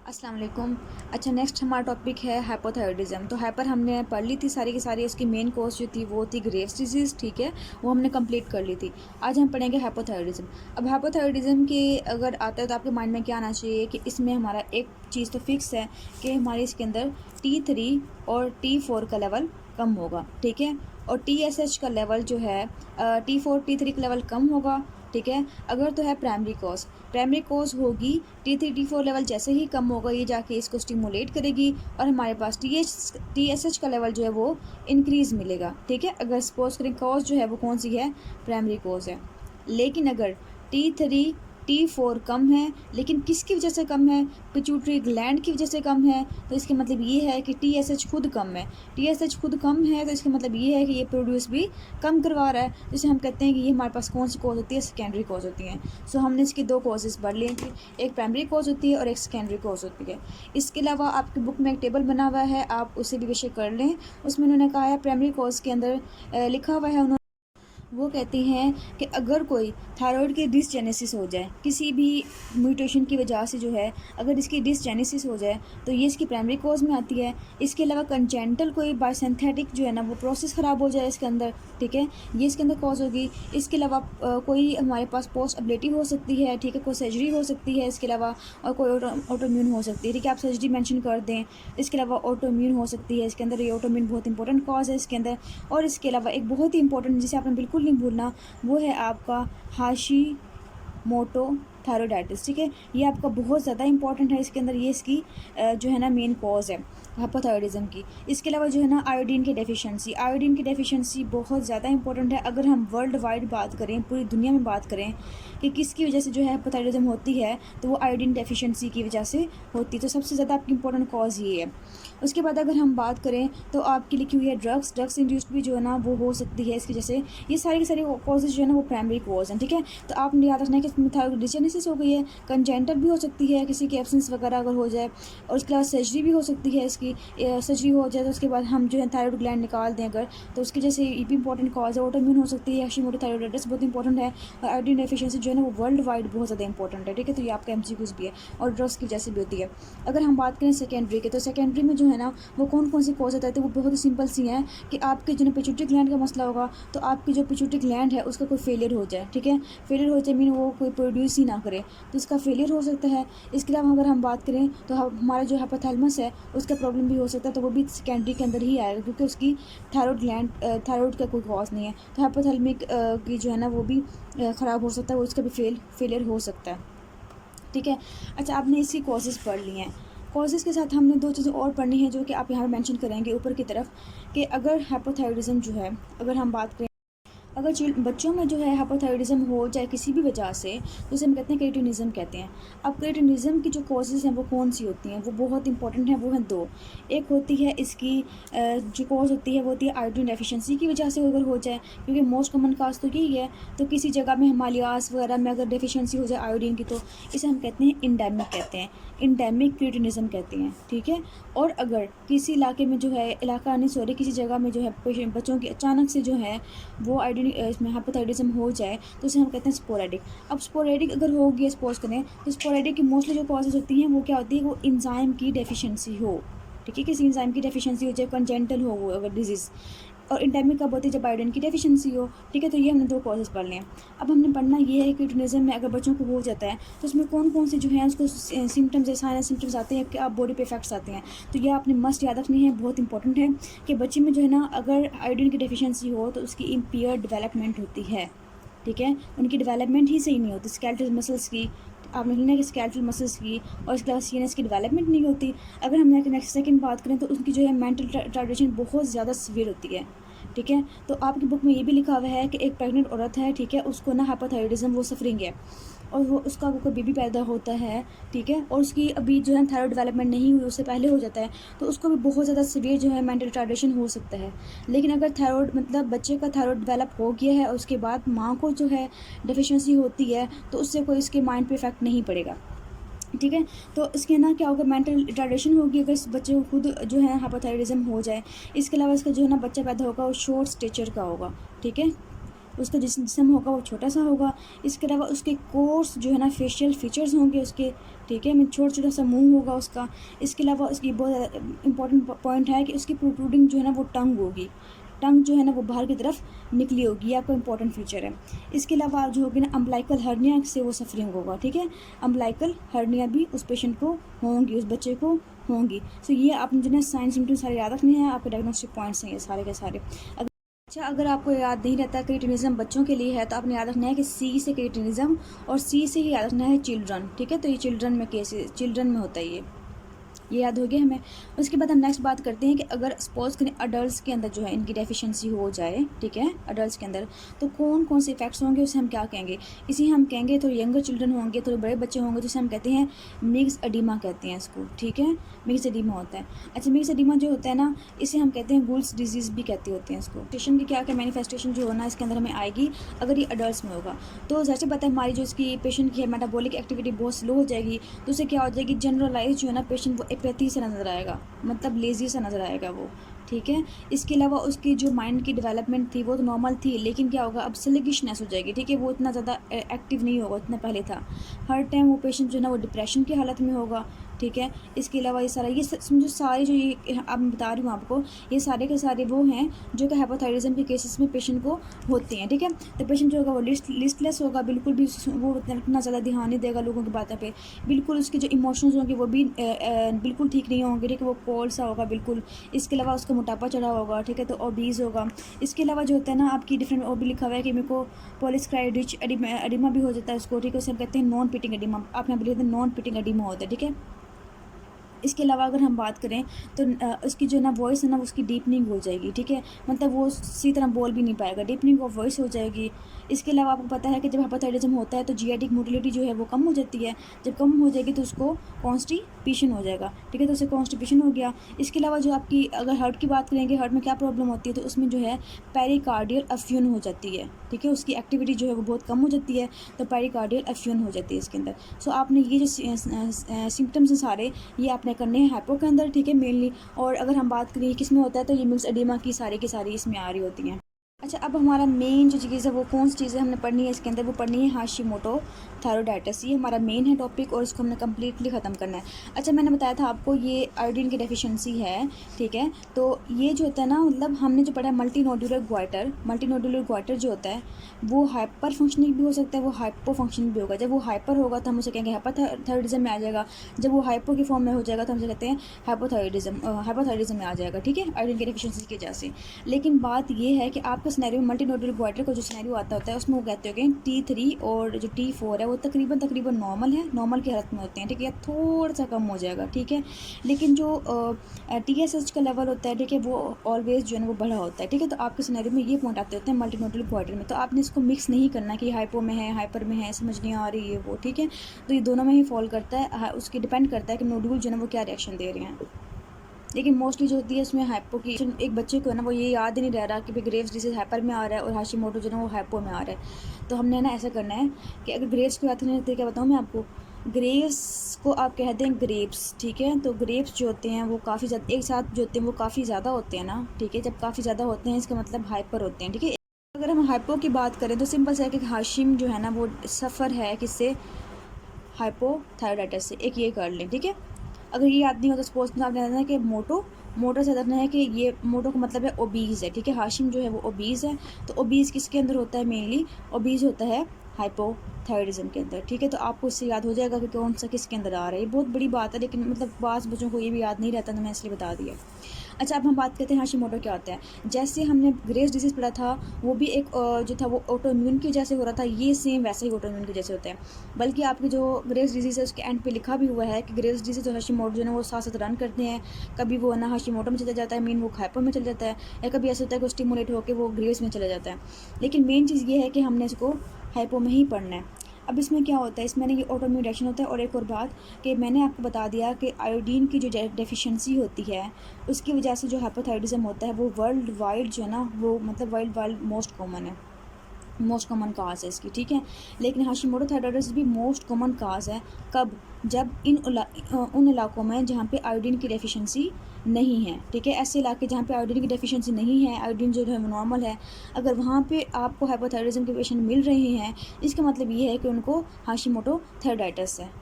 अस्सलाम वालेकुम। अच्छा, नेक्स्ट हमारा टॉपिक है हाइपोथायरॉयडिज्म। तो हाइपर हमने पढ़ ली थी सारी की सारी, उसकी मेन कॉज जो थी वो थी ग्रेव्स डिजीज़, ठीक है, वो हमने कंप्लीट कर ली थी। आज हम पढ़ेंगे हाइपोथायरॉयडिज्म। अब हाइपोथायरॉयडिज्म के अगर आता है तो आपके माइंड में क्या आना चाहिए कि इसमें हमारा एक चीज़ तो फिक्स है कि हमारे इसके अंदर T3 और T4 का लेवल कम होगा, ठीक है, और TSH का लेवल जो है T4 T3 का लेवल कम होगा, ठीक है। अगर तो है प्राइमरी कॉज होगी T3 T4 लेवल जैसे ही कम होगा ये जाके इसको स्टिमुलेट करेगी और हमारे पास TSH का लेवल जो है वो इंक्रीज़ मिलेगा, ठीक है। अगर सपोज करें कॉज जो है वो कौन सी है, प्राइमरी कॉज है। लेकिन अगर T3 T4 कम है, लेकिन किसकी वजह से कम है, पिट्यूटरी ग्लैंड की वजह से कम है, तो इसके मतलब ये है कि TSH खुद कम है। TSH खुद कम है तो इसका मतलब ये है कि ये प्रोड्यूस भी कम करवा रहा है, जिसे हम कहते हैं कि ये हमारे पास कौन सी कॉज होती है, सेकेंडरी कॉज होती हैं। सो हमने इसकी दो कॉजेज़ पढ़ लिए थे, एक प्राइमरी कॉज होती है और एक सेकेंडरी कॉज होती है। इसके अलावा आपकी बुक में एक टेबल बना हुआ है, आप उसे भी बेशक कर लें। उसमें उन्होंने कहा है प्राइमरी कॉज के अंदर लिखा हुआ है, उन्होंने वो कहती हैं कि अगर कोई थायराइड के डिसजेनेसिस हो जाए, किसी भी म्यूटेशन की वजह से जो है, अगर इसकी डिसजेनेसिस हो जाए तो ये इसकी प्राइमरी कॉज में आती है। इसके अलावा कंजेंटल कोई बायोसिंथेटिक जो है ना वो प्रोसेस ख़राब हो जाए इसके अंदर, ठीक है, ये इसके अंदर कॉज होगी। इसके अलावा कोई हमारे पास पोस्ट एबिलिटी हो सकती है, ठीक है, कोई सर्जरी हो सकती है इसके अलावा, और कोई ऑटोम्यून हो सकती है, ठीक है, आप सर्जरी मेंशन कर दें। इसके अलावा ऑटोम्यून हो सकती है इसके अंदर, ये ऑटोम्यून बहुत इंपॉर्टेंट कॉज है इसके अंदर। और इसके अलावा एक बहुत ही इंपॉर्टेंट जिसे आपने बिल्कुल नहीं भूलना, वो है आपका हाशी मोटो थायरोडाइटिस, ठीक है, ये आपका बहुत ज़्यादा इंपॉर्टेंट है इसके अंदर। ये इसकी जो है ना मेन कॉज है हाइपोथायरॉयडिज्म की। इसके अलावा जो है ना आयोडीन की डेफिशिएंसी बहुत ज़्यादा इंपॉर्टेंट है। अगर हम वर्ल्ड वाइड बात करें, पूरी दुनिया में बात करें कि किसकी वजह से जो है हाइपोथायरॉयडिज्म होती है, तो वो आयोडीन डेफिशिएंसी की वजह से होती है। तो सबसे ज़्यादा आपकी इंपॉर्टेंट कॉज ये है। उसके बाद अगर हम बात करें तो आपकी लिखी हुई है ड्रग्स इंड्यूस्ड भी जो है ना वो हो सकती है इसकी वजह से। ये सारी की सारी कॉजेज जो है ना वो प्राइमरी कॉज हैं, ठीक है। तो आपने याद रखना है कि इसमें थायराइड डिसजेनेसिस हो गई है, कंजेंटल भी हो सकती है किसी की एब्सेंस वगैरह अगर हो जाए, और उसके अलावा सर्जरी भी हो सकती है इसकी। सर्जरी हो जाए तो उसके बाद हम जो है थायराइड ग्लैंड निकाल दें अगर, तो उसकी जैसे ये भी इंपॉर्टेंट कॉज है। ऑटोइम्यून हो सकती है, हाशिमोटो थायराइडाइटिस बहुत इंपॉर्टेंट है, और आयोडीन डेफिशिएंसी जो है ना वो वर्ल्ड वाइड बहुत ज़्यादा इंपॉर्टेंट है, ठीक है। तो ये आपका एमसीक्यूज भी है और ड्रग्स की वजह से भी होती है। अगर हम बात करें सेकेंडरी के, तो सेकेंडरी में जो है ना वो कौन कौन सी कॉज होता है, तो वो बहुत ही सिंपल सी हैं कि आपके जो पिट्यूटरी ग्लैंड का मसला होगा, तो आपकी जो पिट्यूटरी ग्लैंड है उसका कोई फेलियर हो जाए, ठीक है, फेलियर हो जाए मीन वो कोई प्रोड्यूस ही ना करे, तो इसका फेलियर हो सकता है। इसके अलावा अगर हम बात करें तो हमारा जो हाइपोथैलेमस है उसका प्रॉब्लम भी हो सकता है, तो वो भी सेकेंडरी के अंदर ही आएगा क्योंकि उसकी थायराइड का कोई कॉज नहीं है। तो हाइपोथैलेमिक की जो है ना वो भी ख़राब हो सकता है, वो उसका भी फेलियर हो सकता है, ठीक है। अच्छा, आपने इसकी कॉजेज़ पढ़ ली हैं। कॉजेज़ के साथ हमने दो चीज़ें और पढ़नी है जो कि आप यहाँ मेंशन करेंगे ऊपर की तरफ, कि अगर हाइपोथायरॉयडिज्म जो है, अगर हम बात करें अगर बच्चों में जो है हाइपोथायरॉयडिज्म हो जाए किसी भी वजह से, तो इसे हम कहते हैं क्रिएटिनिज्म कहते हैं। अब क्रिएटिनिज्म की जो कॉजेज़ हैं वो कौन सी होती हैं, वो बहुत इंपॉर्टेंट हैं, वो हैं दो। एक होती है इसकी जो कॉज होती है वो होती है आयोडीन डेफिशिएंसी की वजह से अगर हो जाए, क्योंकि मोस्ट कॉमन काज तो यही है। तो किसी जगह में हिमालयास वगैरह में अगर डेफिशिएंसी हो जाए आयोडीन की, तो इसे हम कहते हैं इंडेमिक क्रिएटिनिज्म कहते हैं, ठीक है। और अगर किसी इलाके में जो है किसी जगह में जो है बच्चों की अचानक से जो है वो आयोडीन इसमें हाइपोथायरॉयडिज्म हो जाए, तो उसे हम कहते हैं स्पोरेडिक। अब स्पोरेडिक अगर होगी, सपोज करें, तो स्पोरेडिक की मोस्टली जो कॉजेज होती हैं वो क्या होती है, वो इंजाइम की डेफिशिएंसी हो, ठीक है, किसी इंजाइम की डेफिशिएंसी हो जाए, कंजेंटल हो वो अगर डिजीज़। और इंडेमिक कब होती है, जब आयोडीन की डेफिशिएंसी हो, ठीक है। तो ये हमने दो कॉजेज पढ़ लिए हैं। अब हमने पढ़ना ये है कि क्रिएटिनिज्म में अगर बच्चों को हो जाता है तो उसमें कौन कौन से जो है उसको सिम्टम्स या साइन सिम्टम्स आते हैं कि आप बॉडी पे इफेक्ट्स आते हैं। तो ये आपने मस्ट याद रखनी है, बहुत इंपॉर्टेंट है कि बच्चे में जो है ना अगर आयोडीन की डेफिशिएंसी हो तो उसकी इम्पेयर्ड डेवलपमेंट होती है, ठीक है, उनकी डेवलपमेंट ही सही नहीं होती, स्केलेटल मसल्स की, आपने सुना कि स्केलेटल मसल्स की, और इसके अलावा सीएनएस की डेवलपमेंट नहीं होती। अगर हम नेक्स्ट सेकंड बात करें तो उनकी जो है मेंटल रिटार्डेशन बहुत ज़्यादा सीवियर होती है, ठीक है। तो आपकी बुक में ये भी लिखा हुआ है कि एक प्रेग्नेंट औरत है, ठीक है, उसको ना हाइपोथायरॉयडिज्म वो सफरिंग है, और वो उसका कोई बेबी पैदा होता है, ठीक है, और उसकी अभी जो है थायराइड डेवलपमेंट नहीं हुई, उससे पहले हो जाता है, तो उसको भी बहुत ज़्यादा सीवियर जो है मेंटल रिटार्डेशन हो सकता है। लेकिन अगर थायराइड मतलब बच्चे का थायराइड डेवलप हो गया है और उसके बाद माँ को जो है डेफिशिएंसी होती है, तो उससे कोई इसके माइंड पे इफेक्ट नहीं पड़ेगा, ठीक है। तो इसके ना क्या होगा, मेंटल रिटार्डेशन होगी अगर इस बच्चे को खुद जो है हाइपोथायरॉयडिज्म हो जाए। इसके अलावा इसका जो है ना बच्चा पैदा होगा वो शॉर्ट स्टेचर का होगा, ठीक है। उसका जिस्म होगा वो छोटा सा होगा। इसके अलावा उसके कोर्स जो है ना फेशियल फीचर्स होंगे उसके, ठीक है, मैं छोटा छोटा सा मुंह होगा उसका। इसके अलावा उसकी बहुत इंपॉर्टेंट पॉइंट है कि उसकी प्रोट्रूडिंग जो है ना वो टंग होगी, टंग जो है ना वो बाहर की तरफ निकली होगी, ये आपका इंपॉर्टेंट फीचर है। इसके अलावा जो होगी ना अम्बलाइकल हर्निया से वो सफरिंग होगा, ठीक है, अम्बलाइकल हर्निया भी उस पेशेंट को होंगी, उस बच्चे को होंगी। सो ये आपने जो है साइन सिम्टम्स सारे याद रखने हैं, आपके डायग्नोस्टिक पॉइंट्स हैं ये सारे के सारे। अगर आपको याद नहीं रहता क्रिटिनिज्म बच्चों के लिए है तो आपने याद रखना है कि सी से क्रिटिनिज्म और सी से ही याद रखना है चिल्ड्रन, ठीक है। तो ये चिल्ड्रन में केसेस, चिल्ड्रन में होता है ये याद हो गया हमें। उसके बाद हम नेक्स्ट बात करते हैं कि अगर सपोज करें अडल्ट के अंदर जो है इनकी डेफिशिएंसी हो जाए, ठीक है, अडल्ट के अंदर, तो कौन कौन से इफेक्ट्स होंगे उसे हम क्या कहेंगे। इसी हम कहेंगे थोड़े यंगर चिल्ड्रन होंगे, थोड़े बड़े बच्चे होंगे, जिसे हम कहते हैं मिक्स एडिमा कहते हैं इसको, ठीक है, मिक्स एडिमा होता है। अच्छा, मिक्स एडिमा जो होता है ना, इसे हम कहते हैं गुल्स डिजीज़ भी कहते होते हैं इसको। पेशेंट की क्या क्या मैनिफेस्टेशन जो होना इसके अंदर हमें आएगी अगर ये अडल्ट में होगा। तो जैसे पता है हमारी जो इसकी पेशेंट की है मेटाबॉलिक एक्टिविटी बहुत स्लो हो जाएगी, तो उससे क्या हो जाएगी, जनरलाइज जो है ना पेशेंट वो एपैथी से नजर आएगा, मतलब लेजी सा नज़र आएगा वो, ठीक है। इसके अलावा उसकी जो माइंड की डेवलपमेंट थी वो तो नॉर्मल थी, लेकिन क्या होगा अब स्लिगिशनेस हो जाएगी, ठीक है, वो इतना ज़्यादा एक्टिव नहीं होगा जितना पहले था। हर टाइम वो पेशेंट जो है ना वो डिप्रेशन की हालत में होगा, ठीक है। इसके अलावा ये सारा, ये समझो सारे जो ये अब मैं बता रही हूँ आपको, ये सारे के सारे वो हैं जो कि हाइपोथायराइडिज्म के केसेस में पेशेंट को होते हैं, ठीक है। तो पेशेंट जो होगा वो लिस्टलेस होगा, बिल्कुल भी वो इतना ज़्यादा ध्यान नहीं देगा लोगों की बातों पे, बिल्कुल उसके जो इमोशंस होंगे वो भी बिल्कुल ठीक नहीं होंगे, ठीक है, वो कोल्ड सा होगा बिल्कुल। इसके अलावा उसका मोटापा चढ़ा होगा, ठीक है, तो ओबीज होगा। इसके अलावा जो होता है ना आपकी डिफरेंट और भी लिखा हुआ है कि मेरे को पॉलीसाइक्लाइड रिच एडिमा भी हो जाता है उसको, ठीक है, उसे हम कहते हैं नॉन पिटिंग एडिमा, आप यहाँ पर लिखते हैं नॉन पिटिंग एडिमा होता है, ठीक है। इसके अलावा अगर हम बात करें तो उसकी जो ना वॉइस है ना उसकी डीपनिंग हो जाएगी, ठीक है, मतलब वो सही तरह बोल भी नहीं पाएगा, डीपनिंग ऑफ वॉइस हो जाएगी। इसके अलावा आपको पता है कि जब हाइपोथायराइडिज्म होता है तो जीआईटी मोटिलिटी जो है वो कम हो जाती है, जब कम हो जाएगी तो उसको कॉन्स्टिपेशन हो जाएगा, ठीक है, तो उसे कॉन्स्टिपेशन हो गया। इसके अलावा जो आपकी अगर हार्ट की बात करेंगे, हार्ट में क्या प्रॉब्लम होती है, तो उसमें जो है पेरिकार्डियल अफ्यून हो जाती है, ठीक है, उसकी एक्टिविटी जो है वो बहुत कम हो जाती है, तो पेरिकार्डियल अफ्यून हो जाती है इसके अंदर। सो आपने ये जो सिम्टम्स हैं सारे ये आपने करने हैं हाइपो के अंदर, ठीक है, मेनली। और अगर हम बात करें किस में होता है तो ये मिक्स एडिमा की सारी इसमें आ रही होती हैं। अच्छा, अब हमारा मेन जो चीज़ है वो कौन सी चीज़ें हमने पढ़नी है इसके अंदर, वो पढ़नी है हाशिमोटो थायराइडाइटिस, ये हमारा मेन है टॉपिक और इसको हमने कम्प्लीटली ख़त्म करना है। अच्छा, मैंने बताया था आपको ये आयोडीन की डेफिशिएंसी है, ठीक है, तो ये जो होता है ना, मतलब हमने जो पढ़ा है मल्टी नोडुलर ग्वाइटर जो होता है वो हाइपर फंक्शनिंग भी हो सकता है, वो हाइपो फंक्शनिंग भी होगा। जब वो हाइपर होगा तो हम उसे कहेंगे हाइपोथायराइडिज्म में आ जाएगा, जब वो हाइपो की फॉर्म में हो जाएगा तो हम उसे कहते हैं हाइपोथायराइडिज्म में आ जाएगा, ठीक है, आयोडीन की डेफिशिएंसी की वजह से। लेकिन बात ये है कि आपके सिनेरियो में मल्टी नोडुलर ग्वाइटर का जो सिनेरियो आता होता है उसमें वो कहते हो कि T3 और जो T4 है वो तकरीबन नॉर्मल है, नॉर्मल की हालत में होते हैं, ठीक है, थोड़ा सा कम हो जाएगा, ठीक है। लेकिन जो TSH का लेवल होता है, ठीक है, वो ऑलवेज जो है ना वो बढ़ा होता है, ठीक है। तो आपके सिनेरियो में ये पॉइंट आते होते हैं मल्टी नोडुलर ग्वाइटर में, तो आपने इसको मिक्स नहीं करना कि हाइपो में है हाइपर में है, समझ नहीं आ रही है वो, ठीक है। तो ये दोनों में ही फॉल करता है, उसकी डिपेंड करता है कि नोडुल जो है ना वो क्या रिएक्शन दे रहे हैं। लेकिन मोस्टली जो होती है इसमें हाइपो की, एक बच्चे को है ना वो ये याद ही नहीं रह रहा कि भाई ग्रेव्स डिजीज हाइपर में आ रहा है और हाशिमोटो जो है ना वो हाइपो में आ रहा है। तो हमने ना ऐसा करना है कि अगर ग्रेव्स की बात करने तो क्या बताऊँ मैं आपको, ग्रेव्स को आप कहते हैं ग्रेप्स, ठीक है। तो ग्रेप्स जो होते हैं वो काफ़ी ज़्यादा एक साथ जो होते हैं वो काफ़ी ज़्यादा होते हैं ना, ठीक है, जब काफ़ी ज़्यादा होते हैं इसका मतलब हाइपर होते हैं, ठीक है। अगर हम हाइपो की बात करें तो सिंपल सा है कि हाशिम जो है ना वो सफ़र है किससे, हाइपोथायराइडाइटिस से, एक ये कर लें, ठीक है। अगर ये याद नहीं हो तो सपोज आपने कहना है कि मोटो से कहना है कि ये मोटो का मतलब है ओबीज़ है, ठीक है, हाशिम जो है वो ओबीज़ है। तो ओबीज़ किसके अंदर होता है, मेनली ओबीज़ होता है हाइपोथायराइडिज्म के अंदर, ठीक है। तो आपको इससे याद हो जाएगा कि कौन सा किसके अंदर आ रहा है, ये बहुत बड़ी बात है, लेकिन मतलब बास बच्चों को ये भी याद नहीं रहता, तो मैं इसलिए बता दिया। अच्छा, अब हम बात करते हैं हाशिमोटो क्या होता है। जैसे हमने ग्रेव्स डिजीज़ पढ़ा था वो भी एक जो था वो ऑटोइम्यून की वजह से हो रहा था, ये सेम वैसे ही ऑटोइम्यून की वजह से होता है। बल्कि आपकी जो ग्रेव्स डिजीज़ है उसके एंड पे लिखा भी हुआ है कि ग्रेव्स डिजीज़ और हाशिमोटो जो है वो साथ साथ रन करते हैं, कभी वो ना हाशिमोटो में चला जाता है, मीन वो हाइपो में चला जाता है, या कभी ऐसा होता है कि स्टिमुलेट होकर वो ग्रेव्स में चला जाता है। लेकिन मेन चीज़ ये है कि हमने इसको हाइपो में ही पढ़ना है। अब इसमें क्या होता है, इसमें ये ऑटोइम्यून रिएक्शन होता है। और एक और बात कि मैंने आपको बता दिया कि आयोडीन की जो डेफिशिएंसी होती है उसकी वजह से जो हाइपोथायराइडिज्म होता है वो वर्ल्ड वाइड जो है ना वो मतलब वर्ल्ड वाइड मोस्ट कॉमन है, मोस्ट कॉमन काज है इसकी, ठीक है। लेकिन हाशिमोटो थायराइडाइटिस भी मोस्ट कॉमन काज है, कब, जब उन इलाकों में जहाँ पे आयोडीन की डेफिशिएंसी नहीं है, ठीक है। ऐसे इलाके जहाँ पे आयोडीन की डेफिशिएंसी नहीं है, आयोडीन जो है वो नॉर्मल है, अगर वहाँ पे आपको हाइपोथायरॉयडिज्म के पेशेंट मिल रहे हैं, इसका मतलब ये है कि उनको हाशिमोटो थायराइडाइटिस है।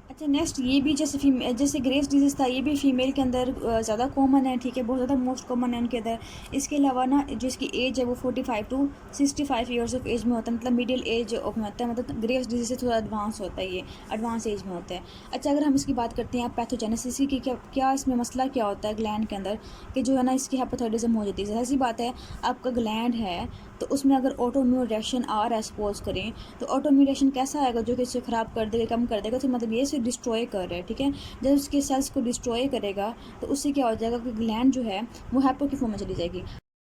अच्छा, नेक्स्ट ये भी जैसे ग्रेव्स डिजीज़ था, ये भी फीमेल के अंदर ज़्यादा कॉमन है, ठीक है, बहुत ज़्यादा मोस्ट कॉमन है उनके अंदर। इसके अलावा ना जो इसकी एज है वो 45 टू 65 ईयर्स ऑफ एज में होता है, मतलब मिडिल एज ऑफ में होता है, मतलब ग्रेव्स डिजीज़ से थोड़ा एडवांस होता है, ये एडवांस एज में होता है। अच्छा, अगर हम इसकी बात करते हैं पैथोजेनेसिस की, क्या इसमें मसला क्या होता है ग्लैंड के अंदर, कि जो है ना इसकी हाइपोथायरॉयडिज्म हो जाती है। ऐसी बात है, आपका ग्लैंड है तो उसमें अगर ऑटोइम्यून रिएक्शन आ रहा है सपोज करें, तो ऑटोइम्यून रिएक्शन कैसा आएगा, जो कि इसे ख़राब कर देगा, कम कर देगा, तो मतलब ये इसे डिस्ट्रॉय कर रहा है, ठीक है। जब उसके सेल्स को डिस्ट्रॉय करेगा तो उससे क्या हो जाएगा कि ग्लैंड जो है वो हाइपो की फॉर्म में चली जाएगी।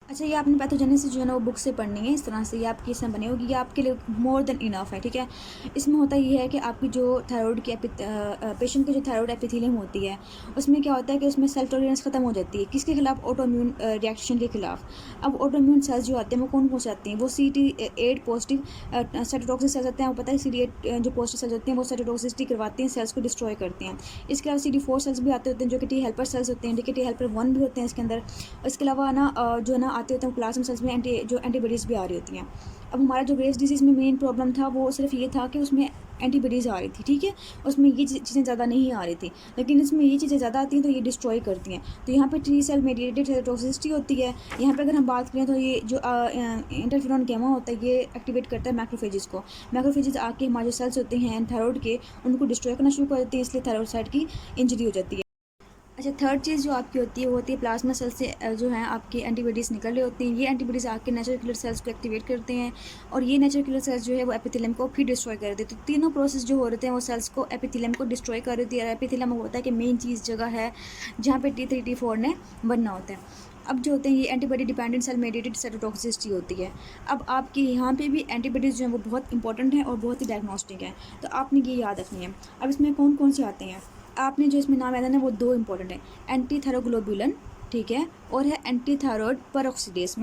अच्छा, ये आपने पैथोजेनेसिस जो है ना वो बुक से पढ़नी है, इस तरह से ये आपकी इसमें बनी होगी, ये आपके लिए मोर देन इनफ है, ठीक है। इसमें होता ये है कि आपकी जो थायराइड की पेशेंट की जो थायराइड एपिथेलियम होती है, उसमें क्या होता है कि उसमें सेल्फ टॉलरेंस ख़त्म हो जाती है, किसके खिलाफ, ऑटोइम्यून रिएक्शन के खिलाफ। अब ऑटोइम्यून सेल्स जो आते हैं वो कौन कौन से आते हैं, वो CD8 पॉजिटिव साइटोटॉक्सिक सेल्स आते हैं, वो पता है CD8 जो पॉजिटिव सेल्स होते हैं वो साइटोटॉक्सिसिटी करवाते हैं, सेल्स को डिस्ट्रॉय करते हैं। इसके अलावा CD4 सेल्स भी आते होते हैं जो कि टी हेल्पर सेल्स होते हैं, ठीक है, टी हेल्पर 1 भी होते हैं इसके अंदर। इसके अलावा ना जो है ना आते होते हैं प्लाज्मा सेल्स में एंटीबॉडीज़ भी आ रही होती हैं। अब हमारा जो ग्रेव्स डिजीज़ में मेन प्रॉब्लम था वो सिर्फ ये था कि उसमें एंटीबॉडीज़ आ रही थी, ठीक है, उसमें ये चीज़ें ज़्यादा नहीं आ रही थी, लेकिन इसमें ये चीज़ें ज़्यादा आती हैं तो ये डिस्ट्रॉय करती हैं। तो यहाँ पे टी सेल मेडिएटेड साइटोटॉक्सिसिटी होती है। यहाँ पे अगर हम बात करें तो ये जो इंटरफेरॉन गैमा होता है ये एक्टिवेट करता है मैक्रोफेजेस को। मैक्रोफेजेस आके हमारे जो सेल्स होते हैं थायराइड के, उनको डिस्ट्रॉय करना शुरू कर देती है, इसलिए थायराइड साइड की इंजरी हो जाती है। अच्छा, थर्ड चीज़ जो आपकी होती है वो होती है प्लाज्मा सेल से जो है आपकी एंटीबॉडीज़ निकल रही होती हैं। ये एंटीबॉडीज़ आके नेचुरल किलर सेल्स को एक्टिवेट करते हैं और ये नेचुरल किलर सेल्स जो है वो एपिथेलियम को फिर डिस्ट्रॉय कर देते हैं। तो तीनों प्रोसेस जो हो रहे हैं वो सेल्स को एपिथेलियम को डिस्ट्रॉय कर देती है। एपिथेलियम होता है कि मेन चीज़ जगह है जहाँ पे T3 T4 ने बनना होता है। अब जो होते हैं ये antibody dependent cell mediated cytotoxicity होती है। अब आपकी यहाँ पे भी एंटीबॉडीज़ जो हैं वो बहुत इंपॉर्टेंट हैं और बहुत ही डायग्नोस्टिक हैं, तो आपने ये याद रखनी है। अब इसमें कौन कौन से आते हैं, आपने जो इसमें नाम याद है ना वो 2 इंपॉर्टेंट है, एंटी थायरोग्लोबुलिन, ठीक है, और है एंटी थायरॉयड पेरोक्सिडेज।